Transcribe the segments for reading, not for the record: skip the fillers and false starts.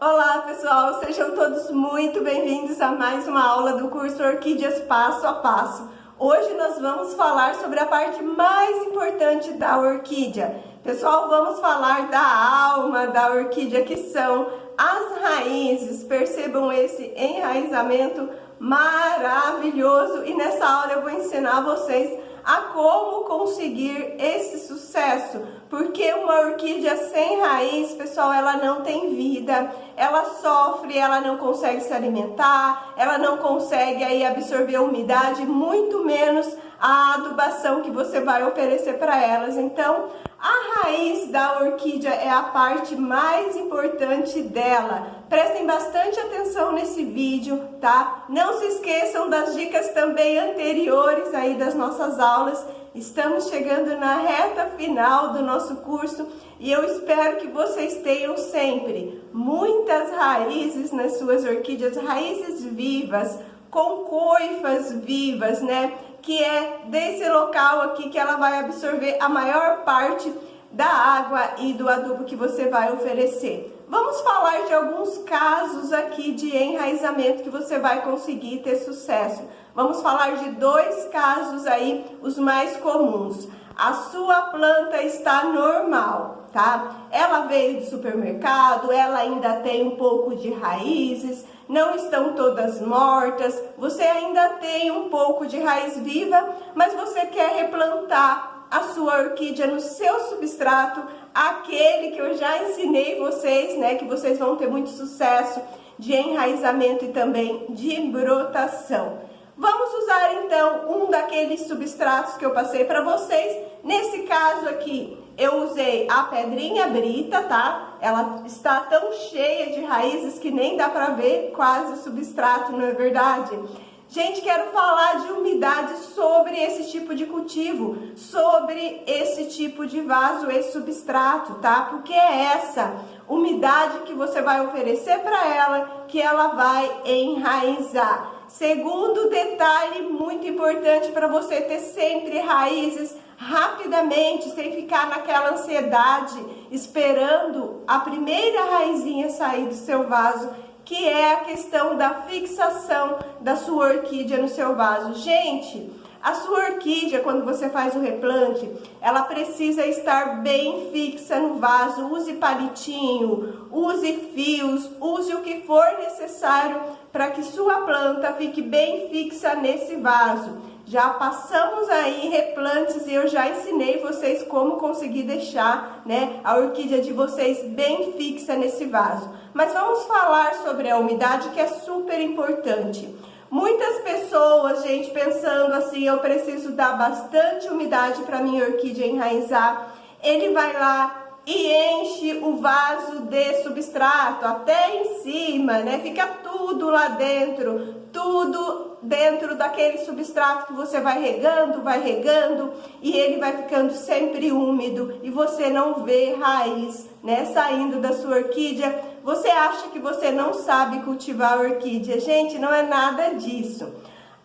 Olá pessoal, sejam todos muito bem-vindos a mais uma aula do curso Orquídeas Passo a Passo. Hoje nós vamos falar sobre a parte mais importante da orquídea. Pessoal, vamos falar da alma da orquídea, que são as raízes. Percebam esse enraizamento maravilhoso e nessa aula eu vou ensinar vocês a como conseguir esse sucesso, porque uma orquídea sem raiz, pessoal, ela não tem vida, ela sofre, ela não consegue se alimentar, ela não consegue aí absorver a umidade, muito menos a adubação que você vai oferecer para elas. Então, a raiz da orquídea é a parte mais importante dela. Prestem bastante atenção nesse vídeo, tá? Não se esqueçam das dicas também anteriores aí das nossas aulas. Estamos chegando na reta final do nosso curso e eu espero que vocês tenham sempre muitas raízes nas suas orquídeas, raízes vivas, com coifas vivas, né? Que é desse local aqui que ela vai absorver a maior parte da água e do adubo que você vai oferecer. Vamos falar de alguns casos aqui de enraizamento que você vai conseguir ter sucesso. Vamos falar de dois casos aí, os mais comuns. A sua planta está normal, tá? Ela veio do supermercado, ela ainda tem um pouco de raízes, não estão todas mortas, você ainda tem um pouco de raiz viva, mas você quer replantar a sua orquídea no seu substrato, aquele que eu já ensinei vocês, né, que vocês vão ter muito sucesso de enraizamento e também de brotação. Vamos usar então um daqueles substratos que eu passei para vocês. Nesse caso aqui, eu usei a pedrinha brita, tá? Ela está tão cheia de raízes que nem dá para ver quase o substrato, não é verdade? Gente, quero falar de umidade sobre esse tipo de cultivo, sobre esse tipo de vaso, esse substrato, tá? Porque é essa umidade que você vai oferecer para ela que ela vai enraizar. Segundo detalhe muito importante para você ter sempre raízes rapidamente, sem ficar naquela ansiedade, esperando a primeira raizinha sair do seu vaso, que é a questão da fixação da sua orquídea no seu vaso. Gente, a sua orquídea, quando você faz o replante, ela precisa estar bem fixa no vaso. Use palitinho, use fios, use o que for necessário para que sua planta fique bem fixa nesse vaso. Já passamos aí replantes e eu já ensinei vocês como conseguir deixar, né, a orquídea de vocês bem fixa nesse vaso. Mas vamos falar sobre a umidade, que é super importante. Muitas pessoas, gente, pensando assim, eu preciso dar bastante umidade para minha orquídea enraizar. Ele vai lá e enche o vaso de substrato até em cima, né? Fica tudo lá dentro, tudo dentro daquele substrato que você vai regando e ele vai ficando sempre úmido e você não vê raiz, né, saindo da sua orquídea. Você acha que você não sabe cultivar a orquídea? Gente, não é nada disso.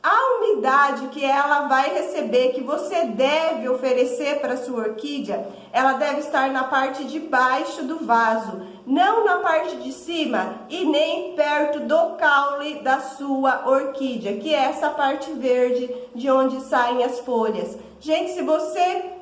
A umidade que ela vai receber, que você deve oferecer para a sua orquídea, ela deve estar na parte de baixo do vaso, não na parte de cima e nem perto do caule da sua orquídea, que é essa parte verde de onde saem as folhas. Gente, se você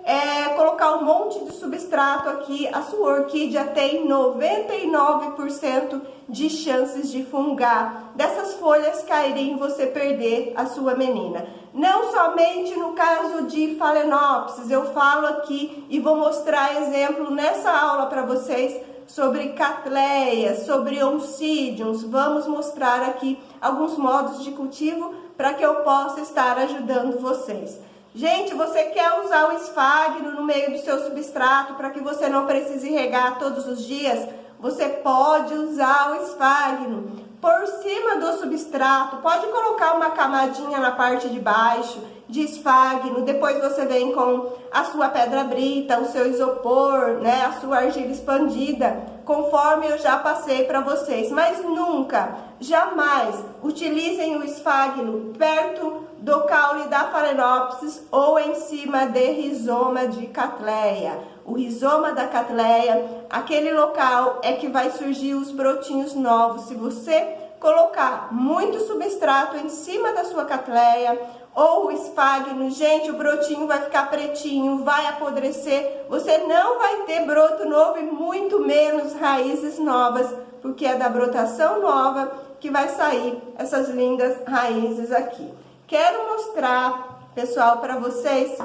colocar um monte de substrato aqui, a sua orquídea tem 99% de chances de fungar, dessas folhas caírem e você perder a sua menina. Não somente no caso de Phalaenopsis, eu falo aqui e vou mostrar exemplo nessa aula para vocês sobre Cattleyas, sobre Oncidiums. Vamos mostrar aqui alguns modos de cultivo para que eu possa estar ajudando vocês. Gente, você quer usar o esfagno no meio do seu substrato para que você não precise regar todos os dias? Você pode usar o esfagno por cima do substrato, pode colocar uma camadinha na parte de baixo de esfagno, depois você vem com a sua pedra brita, o seu isopor, né, a sua argila expandida, conforme eu já passei para vocês. Mas nunca, jamais utilizem o esfagno perto do caule da Phalaenopsis ou em cima de rizoma de Cattleya. o rizoma da catleia, aquele local é que vai surgir os brotinhos novos. Se você colocar muito substrato em cima da sua catleia ou o esfagno, gente, o brotinho vai ficar pretinho, vai apodrecer, você não vai ter broto novo e muito menos raízes novas, porque é da brotação nova que vai sair essas lindas raízes aqui. Quero mostrar, pessoal, para vocês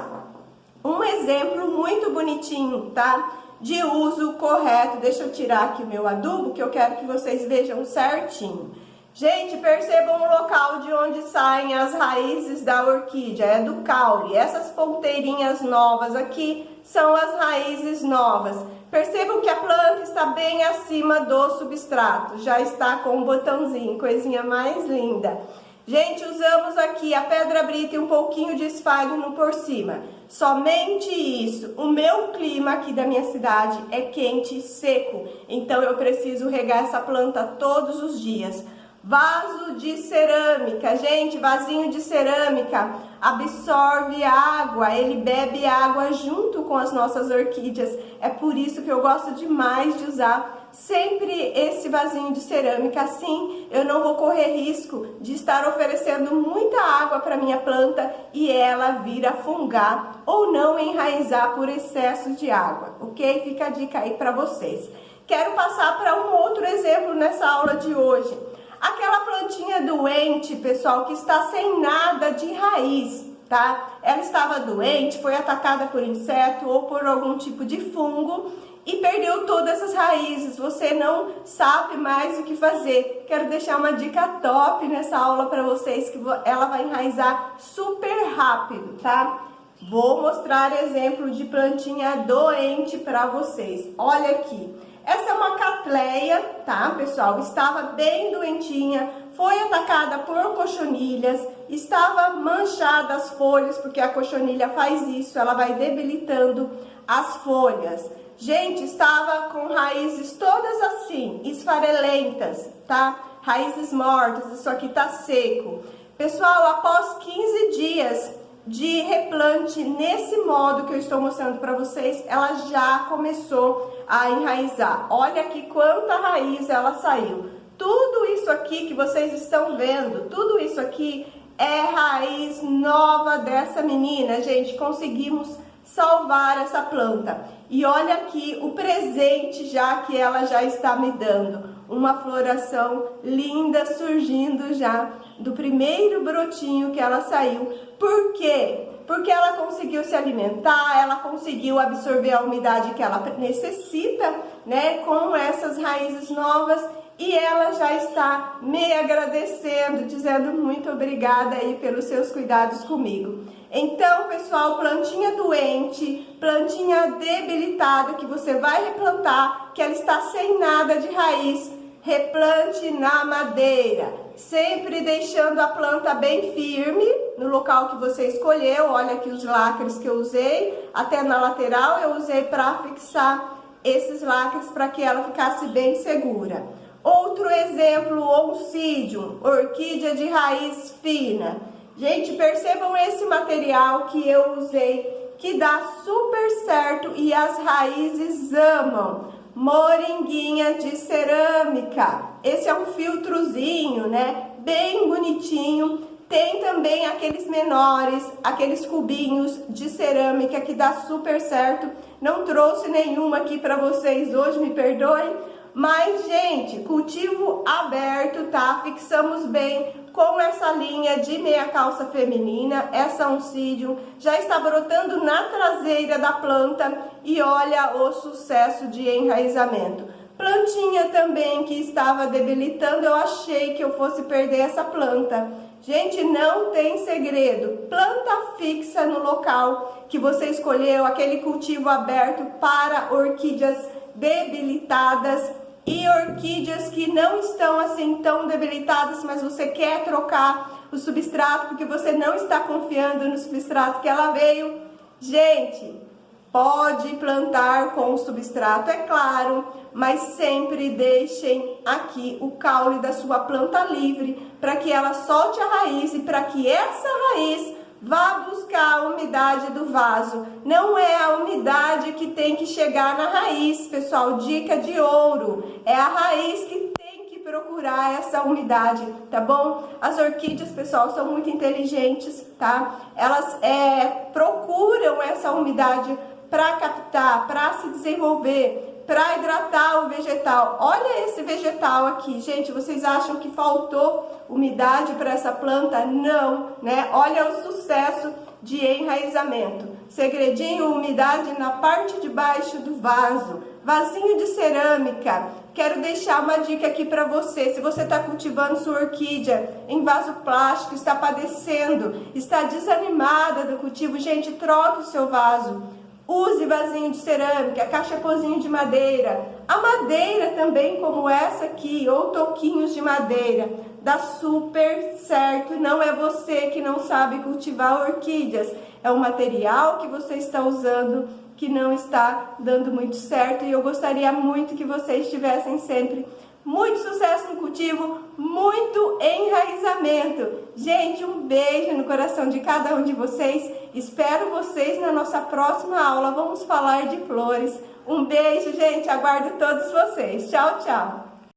um exemplo muito bonitinho, tá? De uso correto. Deixa eu tirar aqui meu adubo, que eu quero que vocês vejam certinho. Gente, percebam o local de onde saem as raízes da orquídea, é do caule. Essas ponteirinhas novas aqui são as raízes novas. Percebam que a planta está bem acima do substrato, já está com um botãozinho, coisinha mais linda. Gente, usamos aqui a pedra brita e um pouquinho de esfagno por cima. Somente isso. O meu clima aqui da minha cidade é quente e seco, então eu preciso regar essa planta todos os dias. Vaso de cerâmica, gente, vasinho de cerâmica absorve água, ele bebe água junto com as nossas orquídeas. É por isso que eu gosto demais de usar sempre esse vasinho de cerâmica, assim eu não vou correr risco de estar oferecendo muita água para minha planta e ela vir a fungar ou não enraizar por excesso de água, ok? Fica a dica aí para vocês. Quero passar para um outro exemplo nessa aula de hoje. Aquela plantinha doente, pessoal, que está sem nada de raiz, tá? Ela estava doente, foi atacada por inseto ou por algum tipo de fungo e perdeu todas as raízes. Você não sabe mais o que fazer. Quero deixar uma dica top nessa aula para vocês, que ela vai enraizar super rápido, tá? Vou mostrar exemplo de plantinha doente para vocês. Olha aqui. Essa é uma catleia, tá, pessoal? Estava bem doentinha, foi atacada por cochonilhas, estava manchada as folhas, porque a cochonilha faz isso, ela vai debilitando as folhas. Gente, estava com raízes todas assim, esfarelentas, tá? Raízes mortas, isso aqui tá seco. Pessoal, após 15 dias de replante nesse modo que eu estou mostrando para vocês, ela já começou a enraizar. Olha aqui quanta raiz ela saiu. Tudo isso aqui que vocês estão vendo, tudo isso aqui é raiz nova dessa menina, gente. Conseguimos salvar essa planta. E olha aqui o presente já que ela já está me dando. Uma floração linda surgindo já do primeiro brotinho que ela saiu. Por quê? Porque ela conseguiu se alimentar, ela conseguiu absorver a umidade que ela necessita, né, com essas raízes novas, e ela já está me agradecendo, dizendo muito obrigada aí pelos seus cuidados comigo. Então, pessoal, plantinha doente, plantinha debilitada que você vai replantar, que ela está sem nada de raiz, replante na madeira, sempre deixando a planta bem firme no local que você escolheu. Olha aqui os lacres que eu usei, até na lateral eu usei para fixar esses lacres para que ela ficasse bem segura. Outro exemplo, Oncidium, orquídea de raiz fina. Gente, percebam esse material que eu usei, que dá super certo e as raízes amam. Moringuinha de cerâmica. Esse é um filtrozinho, né? Bem bonitinho. Tem também aqueles menores, aqueles cubinhos de cerâmica que dá super certo. Não trouxe nenhuma aqui para vocês hoje, me perdoem. Mas, gente, cultivo aberto, tá? Fixamos bem com essa linha de meia calça feminina. Essa Oncidium já está brotando na traseira da planta e olha o sucesso de enraizamento. Plantinha também que estava debilitando, eu achei que eu fosse perder essa planta. Gente, não tem segredo. Planta fixa no local que você escolheu, aquele cultivo aberto para orquídeas debilitadas e orquídeas que não estão assim tão debilitadas, mas você quer trocar o substrato porque você não está confiando no substrato que ela veio. Gente, pode plantar com o substrato, é claro, mas sempre deixem aqui o caule da sua planta livre para que ela solte a raiz e para que essa raiz Vá buscar a umidade do vaso. Não é a umidade que tem que chegar na raiz, pessoal. Dica de ouro. É a raiz que tem que procurar essa umidade, tá bom? As orquídeas, pessoal, são muito inteligentes, tá? Elas procuram essa umidade para captar, para se desenvolver, para hidratar o vegetal. Olha esse vegetal aqui, gente, vocês acham que faltou umidade para essa planta? Não, né? Olha o sucesso de enraizamento. Segredinho, umidade na parte de baixo do vaso. Vasinho de cerâmica. Quero deixar uma dica aqui para você. Se você está cultivando sua orquídea em vaso plástico, está padecendo, está desanimada do cultivo, gente, troque o seu vaso. Use vasinho de cerâmica, cachapozinho de madeira. A madeira também, como essa aqui, ou toquinhos de madeira, dá super certo. Não é você que não sabe cultivar orquídeas. É o material que você está usando que não está dando muito certo. E eu gostaria muito que vocês tivessem sempre muito sucesso no cultivo, muito enraizamento. Gente, um beijo no coração de cada um de vocês. Espero vocês na nossa próxima aula. Vamos falar de flores. Um beijo, gente. Aguardo todos vocês. Tchau, tchau.